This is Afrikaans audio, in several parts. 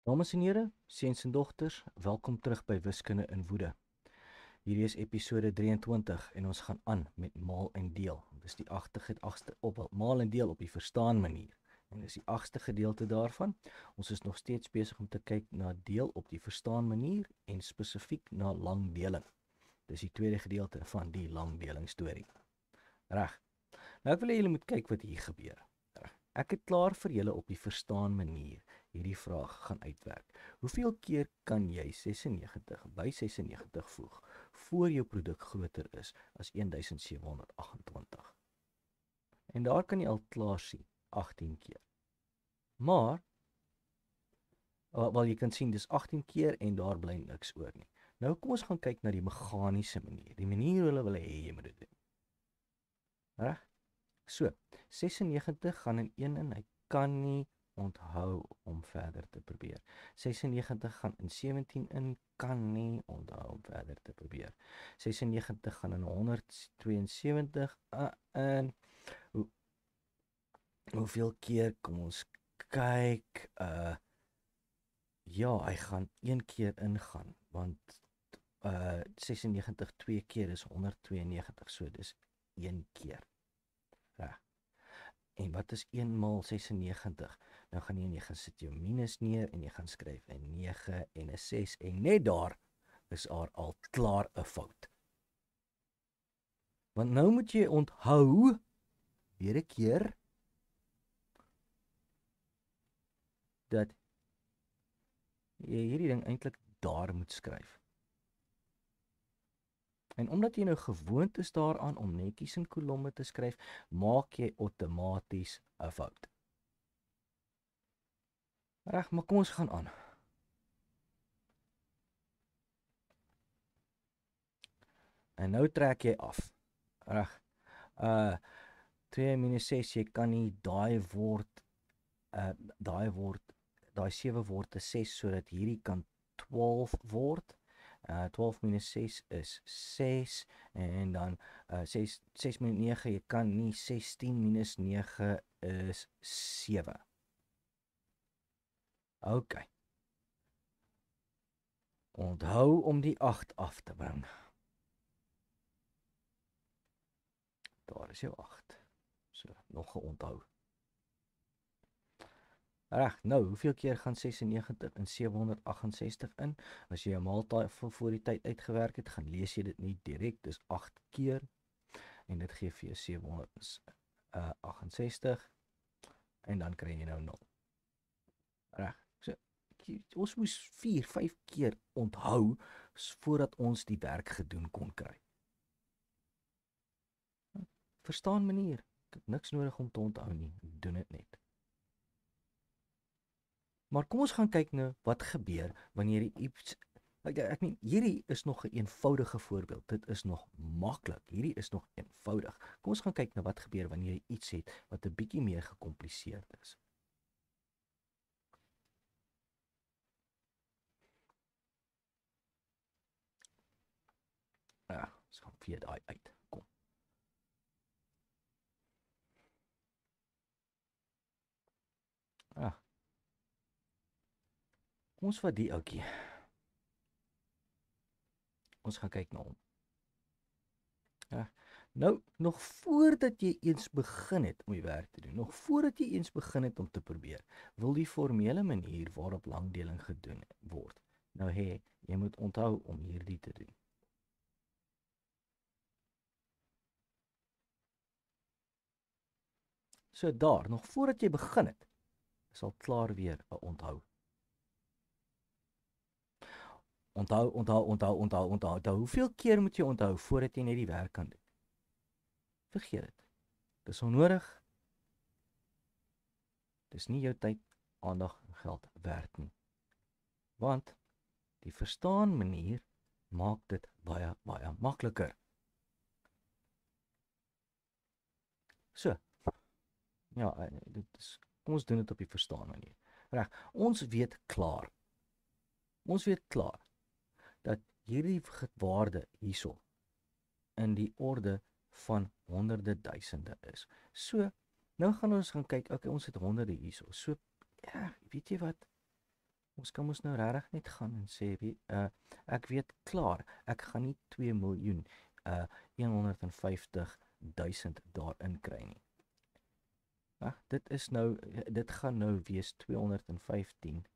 Dames en here, seuns en dogters, welkom terug by Wiskunde in Woede. Hierdie is episode 23 en ons gaan aan met maal en deel. Dis die maal en deel op die verstaan manier. En dis die 8ste gedeelte daarvan. Ons is nog steeds besig om te kyk na deel op die verstaan manier en spesifiek na langdeling. Dis die tweede gedeelte van die langdeling storie. Reg. Nou ek wil hê julle moet kyk wat hier gebeur. Ek het klaar vir julle op die verstaan manier hierdie vraag gaan uitwerk. Hoeveel keer kan jy 96 by 96 voeg voor jou produk groter is as 1728? En daar kan jy al klaar sien, 18 keer. Maar wel jy kan sien dis 18 keer en daar bly niks oor nie. Nou kom ons gaan kyk na die meganiese manier. Die manier hoe hulle wil hê jy moet dit doen. Reg? So, 96 gaan in 1 in, hy kan nie onthou om verder te probeer. 96 gaan in 17 in, kan nie onthou om verder te probeer. 96 gaan in 172 in. Hoeveel keer, kom ons kyk, ja, hy gaan 1 keer ingaan, want 96 2 keer is 192, so dis 1 keer. Reg. En wat is 1 maal 96? Nou gaan jy gaan sit jou minus neer en jy gaan skryf 'n 9 en 'n 6 en net daar is al klaar 'n fout. Want nou moet jy onthou weer 'n keer dat jy hierdie ding eintlik daar moet skryf. En omdat jy nou gewoond is daaraan om netjies in kolomme te skryf, maak jy outomaties 'n fout. Reg, maar kom ons gaan aan. En nou trek jy af. Reg. 2 minus 6, jy kan nie daai 7 word 'n 6 sodat hierdie kan 12 word. 12 minus 6 is 6 en dan 6 minus 9, jy kan nie 16 minus 9 is 7. OK. Onthou om die 8 af te bring. Daar is jou 8. So, nog geonthou. Reg, nou, hoeveel keer gaan 96 en 768 in? As jy 'n maaltafel voor die tyd uitgewerk het, gaan lees jy dit nie direk, dis 8 keer. En dit gee vir jou 768 en dan kry jy nou 0. Reg. So ons moes 4, 5 keer onthou voordat ons die werk gedoen kon kry. Verstaan manier. Ek het niks nodig om te onthou nie. Ek doen dit net. Maar kom ons gaan kyk nou wat gebeur wanneer jy iets ek meen hierdie is nog 'n eenvoudige voorbeeld. Dit is nog maklik. Hierdie is nog eenvoudig. Kom ons gaan kyk na wat gebeur wanneer jy iets het wat 'n bietjie meer gekompliseerd is. Ja, ons gaan via daai uit. Kom. Kom ons vat die ouetjie. Ons gaan kyk na hom. Nou, nog voordat jy eens begin het om die werk te doen, nog voordat jy eens begin het om te probeer, wil die formele manier waarop langdeling gedoen word, nou hê, jy moet onthou om hierdie te doen. So daar, nog voordat jy begin het, is al klaar weer 'n onthou. Onthou. Hoeveel keer moet jy onthou voordat jy net die werk kan doen? Vergeet dit. Dis onnodig. Dis nie jou tyd, aandag en geld werd nie. Want die verstaan manier maak dit baie makliker. So. Ja, kom ons doen dit op die verstaan manier. Reg, ons weet klaar dat hierdie waarde hierso in die orde van honderde duisende is. So, nou gaan ons gaan kyk, okay, ons het honderde hierso. So, ja, weet jy wat? Ons kan mos nou regtig net gaan en sê, ek weet klaar, ek gaan nie 2.150.000 daarin kry nie. Dit gaan nou wees 215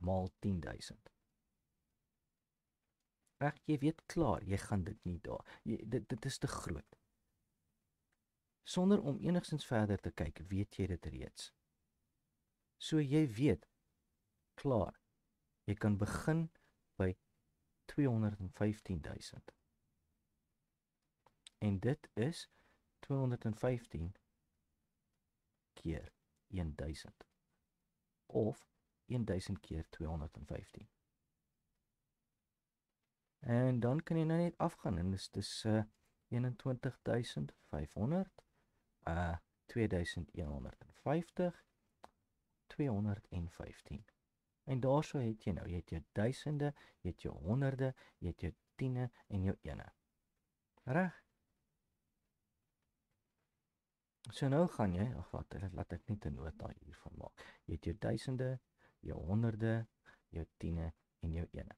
maal 10.000. Reg, jy weet klaar, jy gaan dit nie daar. Dit is te groot. Sonder om enigstens verder te kyk, weet jy dit reeds. So jy weet klaar, jy kan begin by 215.000. En dit is 215 keer 1000 of 1000 keer 215. En dan kan jy nou net afgaan en dis 21.500, 2150, 215. En daarso het jy nou, jy het jou duisende, jy het jou honderde, jy het jou tiene en jou ene. Reg? So nou gaan jy, laat ek net 'n nota hiervan maak. Jy het jou duisende, jou honderde, jou tiene en jou ene.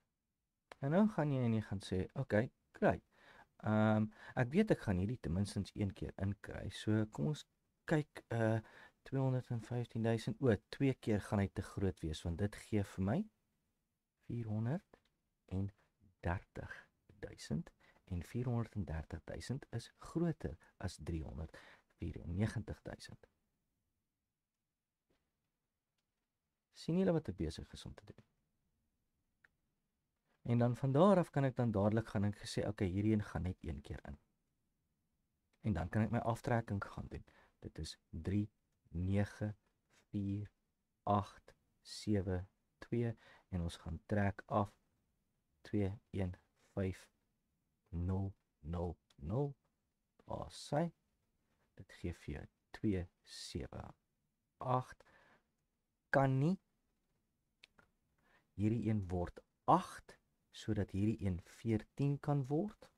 En nou gaan jy en jy gaan sê, okay, great. Ek weet ek gaan hierdie ten minstens een keer inkry. So kom ons kyk 215.000. 2 keer gaan hy te groot wees want dit gee vir my 430.000 en 430.000 is groter as 394.000. Sien julle wat ek besig is om te doen? En dan van daar af kan ek dan dadelik gaan en sê, okay, hierdie gaan net een keer in. En dan kan ek my aftrekking gaan doen. Dit is 3, 9, 4, 8, 7, 2 en ons gaan trek af 2, 1, 5, 0, 0, 0. Daar sê, dit gee vir jou 2, 7, 8. Kan nie, hierdie een word 8, sodat hierdie een 14 kan word.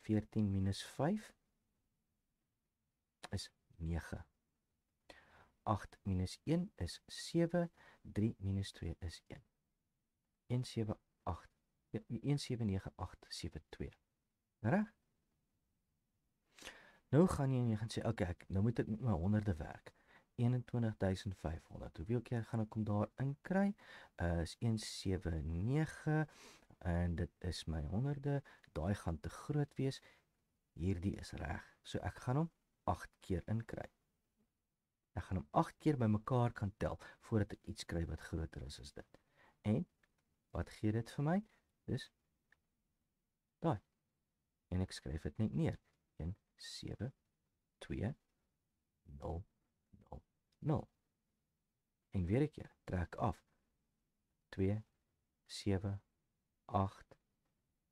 14 minus 5 is 9. 8 minus 1 is 7. 3 minus 2 is 1. 179872. Reg? Nou gaan jy en jy gaan sê, okay, nou moet ek met my honderde werk. 21.500. Hoeveel keer gaan ek hom daar in kry? Is 179 en dit is my honderde. Daai gaan te groot wees. Hierdie is reg. So ek gaan hom 8 keer in kry. Ek gaan hom 8 keer bymekaar kan tel voordat ek iets kry wat groter is as dit. En wat gee dit vir my? Dis daai. En ek skryf dit net neer. 1 7 2 0 0. En weer 'n keer, trek af. 2 7 8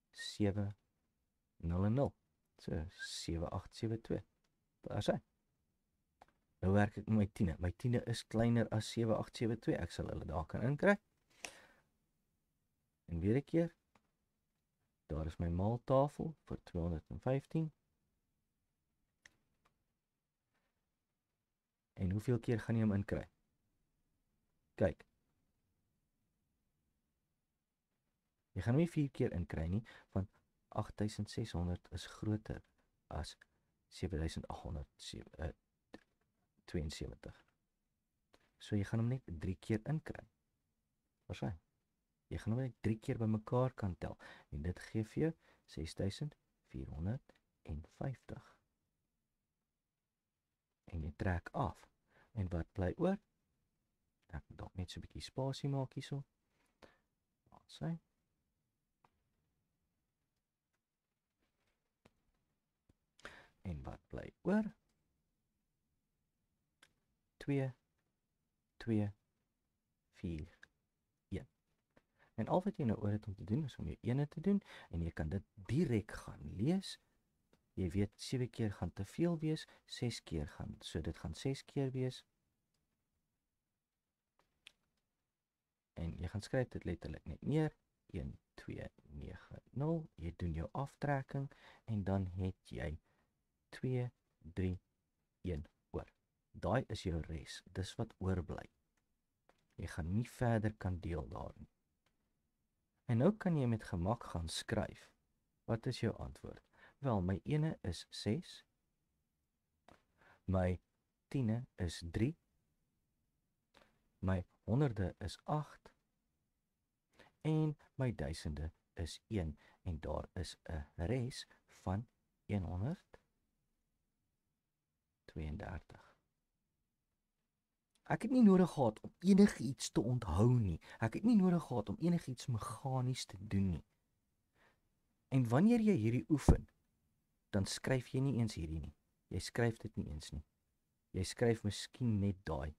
7 0 en 0. So 7872. Daar is hy. Nou werk ek met my tiene. My tiene is kleiner as 7872. Ek sal hulle daar kan inkry. En weer 'n keer. Daar is my maaltafel vir 215. En hoeveel keer gaan jy hom inkry? Kyk. Jy gaan hom nie 4 keer inkry nie, want 8600 is groter as 7872. So jy gaan hom net 3 keer inkry. Waarskynlik. Jy gaan hom net 3 keer bymekaar kan tel en dit gee vir jou 6450. En jy trek af. En wat bly oor? Ek moet dalk net so 'n bietjie spasie maak hierso. Daar sê. En wat bly oor? 2 2 4 1. En al wat jy nou oor het om te doen is om jou ene te doen en jy kan dit direk gaan lees. Jy weet 7 keer gaan te veel wees, 6 keer gaan, so dit gaan 6 keer wees. En jy gaan skryf dit letterlik net neer. 1 2 9 0. Jy doen jou aftrekking en dan het jy 2 3 1 oor. Daai is jou res. Dis wat oorbly. Jy gaan nie verder kan deel daar nie. En nou kan jy met gemak gaan skryf. Wat is jou antwoord? Wel, my 1 is 6, my 10 is 3, my 100 is 8 en my 1000 is 1 en daar is 'n res van 132. Ek het nie nodig gehad om enigiets te onthou nie. Ek het nie nodig gehad om enigiets meganies te doen nie. En wanneer jy hierdie oefen, dan skryf jy nie eens hierdie nie. Jy skryf dit nie eens nie. Jy skryf miskien net daai.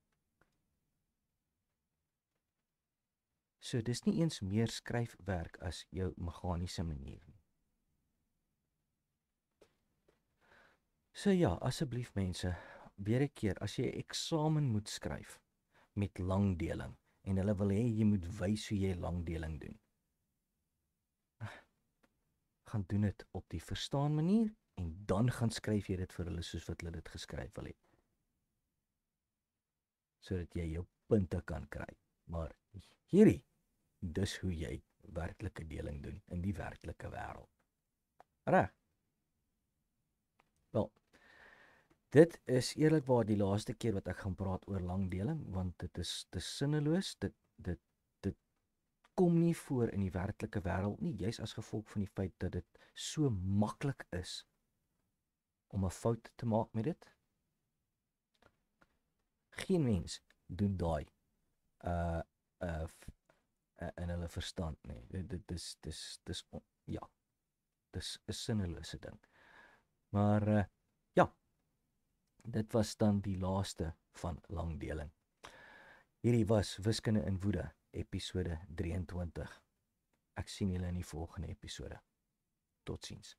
So dis nie eens meer skryfwerk as jou meganiese manier nie. So ja, asseblief mense, weer 'n keer, as jy 'n eksamen moet skryf met langdeling en hulle wil hê jy moet wys hoe jy langdeling doen, gaan doen dit op die verstaan manier en dan gaan skryf jy dit vir hulle soos wat hulle dit geskryf wil hê. Sodat jy jou punte kan kry. Maar hierdie, dis hoe jy werklike deling doen in die werklike wêreld. Reg? Wel, dit is eerlikwaar die laaste keer wat ek gaan praat oor langdeling, want dit is sinneloos, dit kom nie voor in die werklike wêreld nie, juis as gevolg van die feit dat dit so maklik is om 'n fout te maak met dit. Geen mens doen daai in hulle verstand nie. Dis 'n sinnelose ding. Maar ja, dit was dan die laaste van langdeling. Hierdie was Wiskunde in Woede, episode 23. Ek sien julle in die volgende episode. Totsiens.